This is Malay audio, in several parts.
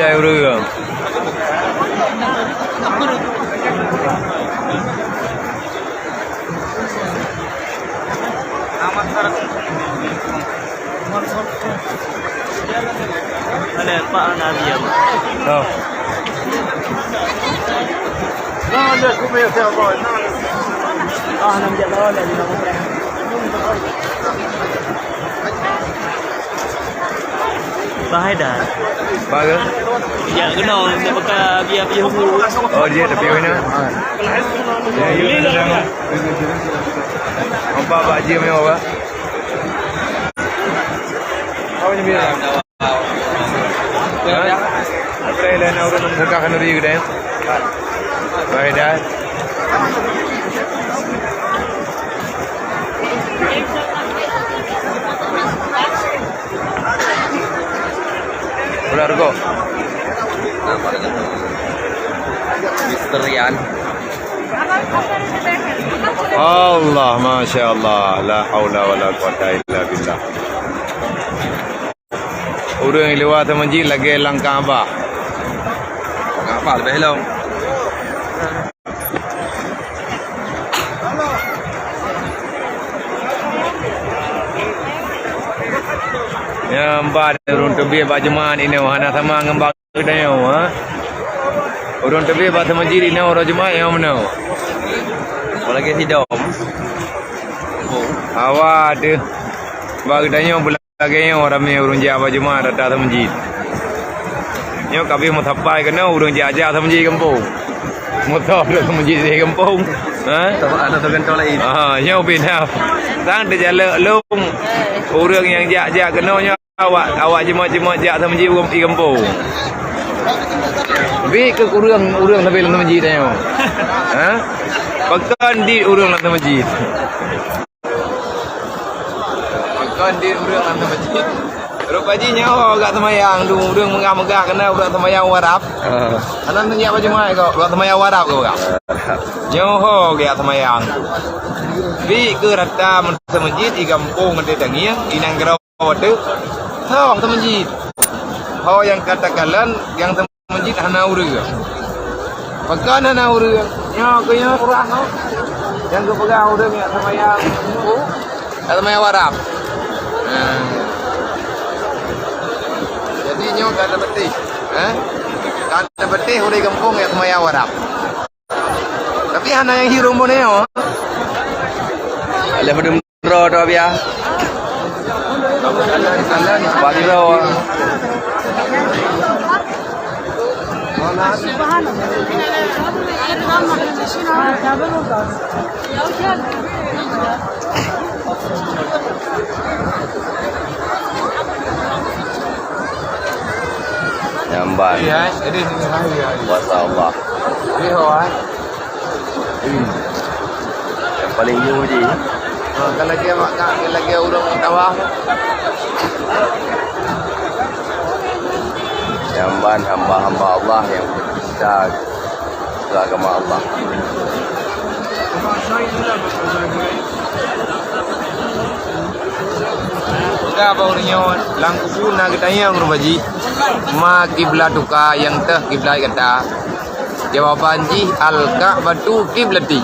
jaya urang. Ada Pak Nadia. Oh. Ada kumel siapa? Nam jalan lagi nama saya. Bahaya dah. Bagus. Ya kena dia pakai biar hulu. Oh dia tepi mana? Ya ya. Apa baji me apa? Apa ni biar? Apa ini nak urut muka kan uri gede? Baik dah. Udah rego. Mister Rian. Allah, masya Allah, la haula wala quwata illa billah. Orang yang lewat masjid lagi langkah apa? Apa lebih long? Ya, empat orang tebi bajaman ini wahana sama ngembak kedai ha. Orang tebi bahasa masjid ini orang jemaah yang mana? Lagi hidup. Awak ada bagdanya belakangnya orang ni orang Jawa jemaah datang ke masjid. Nyo kami mau tapai kena orang Jawa ke masjid kampung. Motor ke masjid di kampung. Ha? Ada tu kan tolak ini. Nyo bina. Tang de jalan lung. Orang yang Jawa kena nyo awak jemaah Jawa ke masjid di kampung. Bi ke urang tapi dalam masjid nyo. Ha? Pakan di urang dalam masjid. Pakan di urang dalam masjid. Rupanya nyawa agak temayang dulu urang megah-megah kena urang temayang warap. Anan tu nyak baju mai kau urang temayang warap kau kak. Nyawa agak temayang. Bi ke rata masjid di kampung ada tangian inang gerau tu. Tahu ke masjid. Hau yang katakan yang masjid hana urang. Pakan hana urang. Nyawa ke nyawa kurang kau. Yang ke pegang urang yang temayang. Temayang warap. Jadi nyo kata betih, kata betih udah kampung ya semaya warap. Tapi hana yang hirum pun neo. Ada berdua tu biar. Salah ni Bagi rawa. Jamban. Ya, ini hari ya. Masya Allah. Ini hoi. Yang paling new je. Kalau dia makan, lagi urang tawah. Jamban hamba-hamba Allah yang bercinta ke agama Allah. Enggak apa orangnya langku nak katanya ngurubaji. Ma kiblat tuka yang teh kiblat kata. Jawaban ji al-Ka'batu kiblati.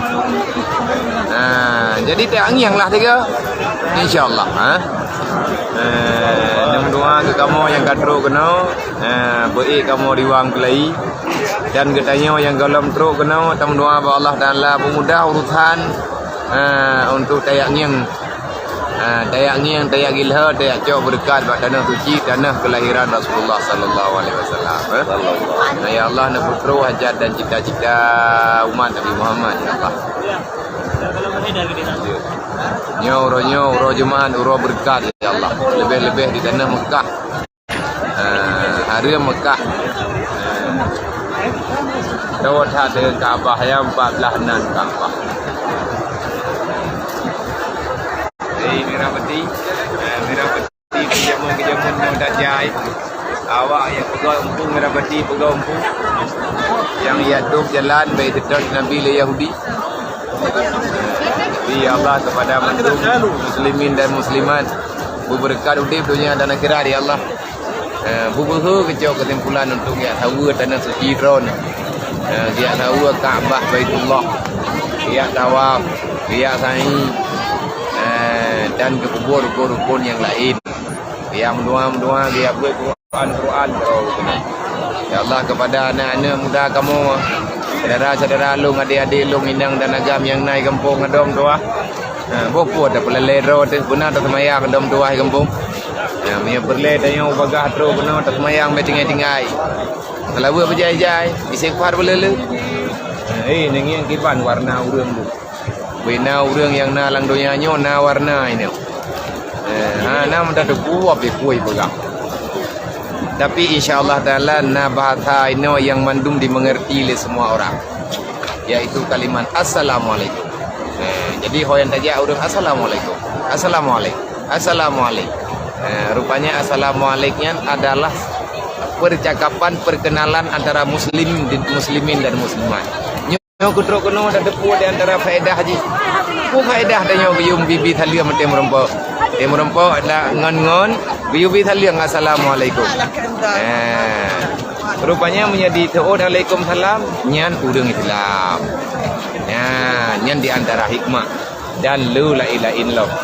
Jadi tak angiang lah tiga. Insyaallah Nama doa ke kamu yang kadro kena baik kamu riwang kelai dan katanya yang galam teruk kena tam doa ba Allah Taala pemudah urusan untuk tayak ngiang tayak gilha tayak cok berkat buat tanah suci tanah kelahiran Rasulullah sallallahu alaihi wasallam. Ya Allah nak putro hajat dan cita-cita umat Nabi Muhammad ya Allah. Nyo jemaah uro berkat ya Allah. Lebih-lebih di tanah Mekah. Hari Mekah. Dawat ada Kaabah yang 14 nan Kaabah. Merah peti kejamun dah jai. Awak yang pegawai umpung merah peti pegawai umpung yang hidup jalan baik dekat Nabi le Yahudi. Ya Allah kepada muslimin dan muslimat berberkat hidup dunia dan akhirat ya Allah. Bubuh kecok kesimpulan untuk dia tahu tanah suci drone. Dia tahu Kaabah Baitullah. Dia tawaf, dia sa'i dan ke kubur-kubur yang lain. Dia mendoa, dia buat Quran. Ya Allah, kepada anak-anak muda kamu, saudara-saudara long, adik-adik long inang dan agam yang naik kampung adom doa. Bopo ada pelelero tu benar tak semayang adom doa kampung. Punya perle tanya bagah tro benar tak semayang betingai-tingai. Kalau buat berjaya-jaya, istighfar belele. Ini yang kipan warna urang tu. Bina urang yang na lang donya nyo na warna ini. Na mudah buat kuih pegang. Tapi insyaAllah ta'ala na bahasa ini yang mandum dimengerti oleh semua orang. Yaitu kalimat Assalamualaikum. Jadi hoyan tajak urang Assalamualaikum. Assalamualaikum. Rupanya Assalamualaikum adalah percakapan perkenalan antara muslimin dan muslimat. Nyo kutro kono ada depu di antara faedah haji. Ku faedah dan nyo bium bibi thalia mate merompo. Merompo ada ngon bibi thalia assalamualaikum. Rupanya menjadi Waalaikum salam nyan urang Islam. Nyan di antara hikmah dan la ilaha illallah.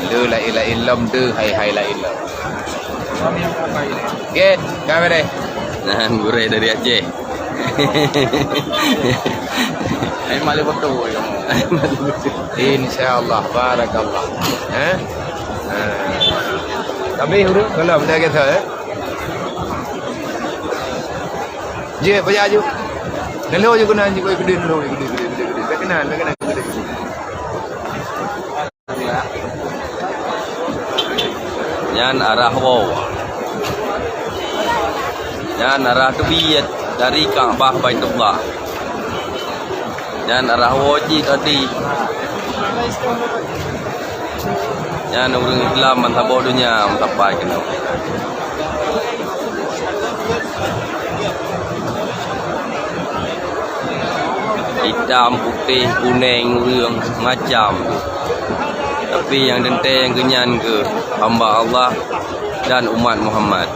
La ilaha illallah tu hai la illallah. Okey, kamera. Nah, gurih dari Aceh. Ay mali betul. Insyaallah barakallah. Tapi huru kalau benda kata je baju. Nelo je guna je gede nelo gede. Kenal. Yan arah wow. Yan arah tebiyat dari Kaabah Baitullah. Yan arah wajib tadi. Yan orang Islam mantap bodohnya mencapai kena. Hitam, putih, kuning, urang macam. Tapi yang dente yang kenyan ke hamba Allah dan umat Muhammad.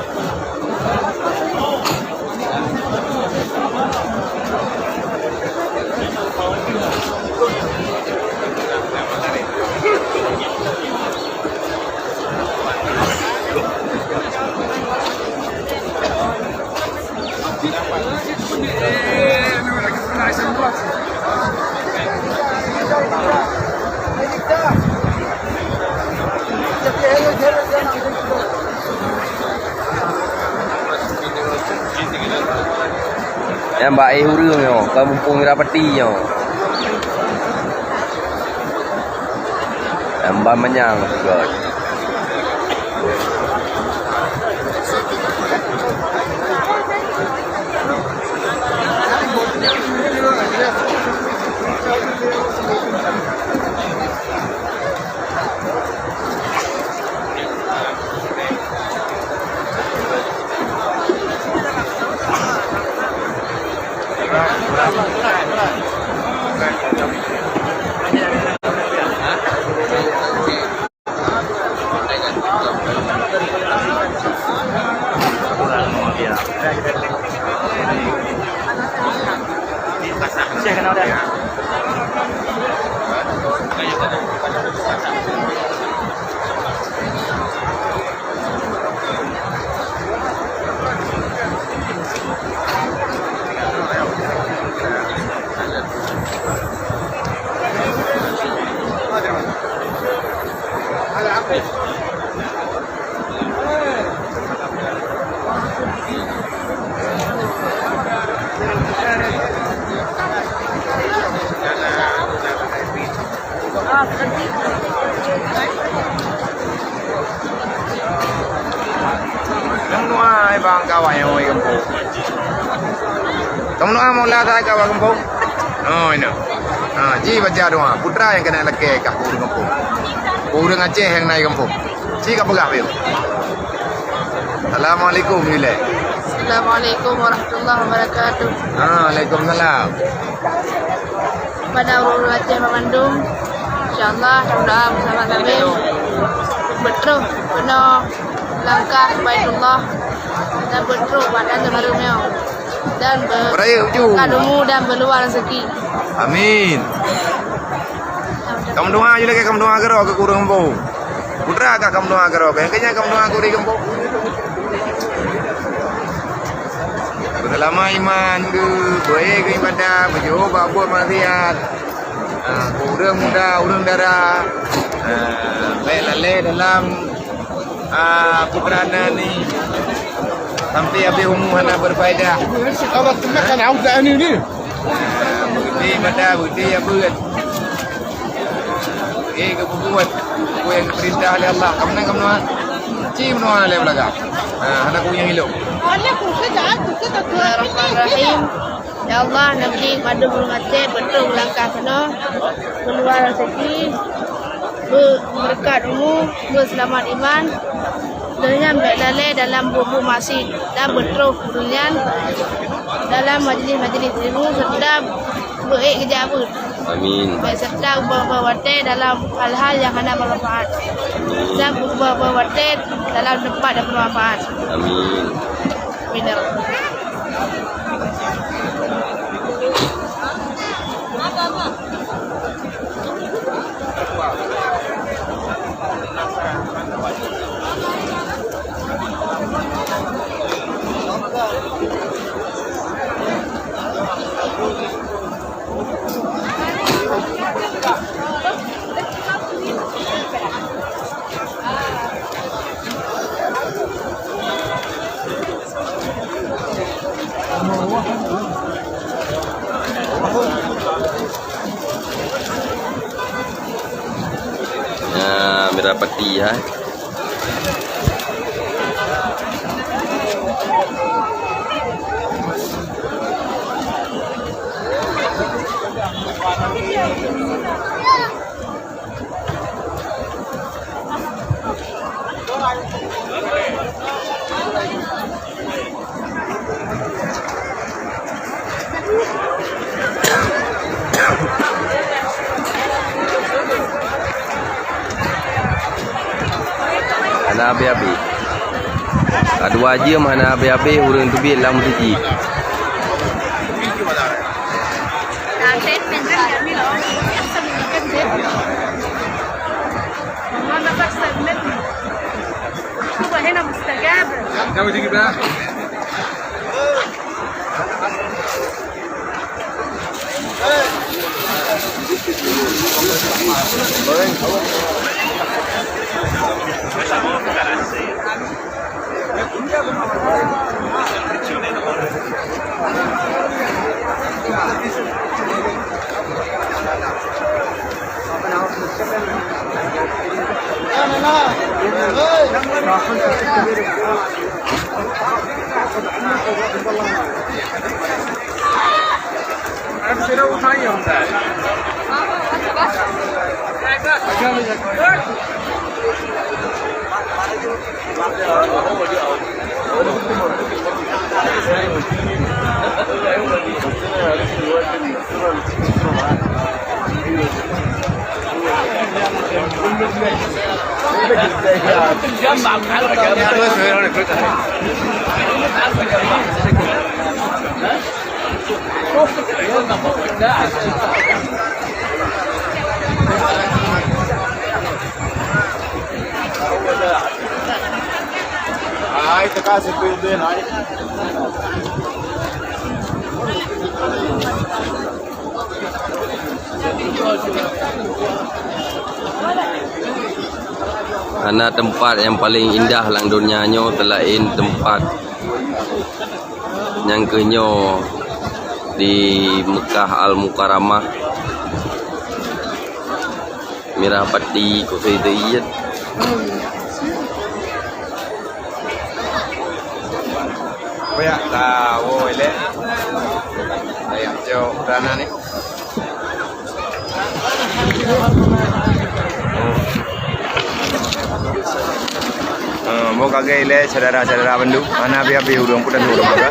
Yang baik hurung yo, kampung rapati yo. Yang menyang God. Kamu nuai bang kawan yang mau kampung. Kamu nuai mau lihat saya kawan kampung. Oh ini. Ji baca doa. Putra yang kena leke kat urang kampung. Urang Aceh yang naik kampung. Ji kat pegah biu. Assalamualaikum nilai. Assalamualaikum warahmatullahi wabarakatuh. Waalaikumsalam. Pada urang Aceh Memandung, insyaallah doa bersama kami. Betul, benar langkah Baitullah dan berterus badan terbarunya dan Beraya uju. berkandungu dan berluar rezeki. Amin. Kamu doa je lagi, kamu doa gerok ke kurang gempo. Putra kah kamu doa gerok? Kayaknya kamu doa aku di gempo. Selama iman ke, boleh ke ibadah, berjauh babur maksiat. Kurang muda, kurang darah. Baik lalai dalam putrana ni sampai habis umur hana berfaedah. Allah temakkan awak ni. Bukti ibadah, bukti apa kan? Kebubuhan yang diperintah oleh Allah. Kamu nak cim doa oleh belakang. Anak aku yang hidup. Bismillahirrahmanirrahim. Ya Allah, Nabi pada bermati betul langkah penuh, berluar rezeki, berkat umur, berselamat iman, dengan baik lalai dalam buku masjid dan berterus kemudian dalam majlis-majlis ilmu serta baik kerja apa. Amin. Baik serta berwati dalam hal-hal yang hendak bermanfaat dan berwati dalam tempat yang bermanfaat. Amin. Benar. Merah peti ha. Mana api-api. Ada wajib mana api-api urang tu bil lam suci. هنا مستجابة. Kamu tinggi berapa? Ay, terkasih pilih ay. Karena tempat yang paling indah lang dunianya telain tempat yang kenyo di Mekah Al-Mukarramah Merah Pati Kufaidiyat. Banyak tahu ile. Banyak jauh dana ni. Moga gile saudara-saudara bendu mana biabi urang putan urang baga.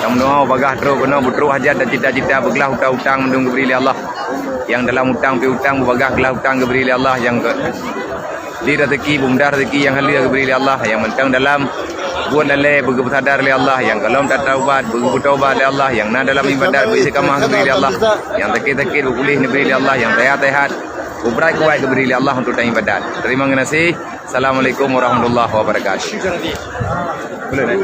Kamu doa bagah terus kena butru hajat dan cita-cita beglah hutang mendung beri Allah. Yang dalam hutang piutang bagah gelah hutang beri Allah yang ke di rezeki bumdah rezeki yang halia diberi oleh Allah, yang mentang dalam buat lalai bersadar oleh Allah, yang kalau tak taubat bertaubat oleh Allah, yang nak dalam ibadat beristiqamah diberi oleh Allah, yang takir-takir berpulih diberi oleh Allah, yang sehat-sehat berberat kuat diberi oleh Allah untuk dalam ibadat. Terima kasih. Assalamualaikum warahmatullahi wabarakatuh. Boleh.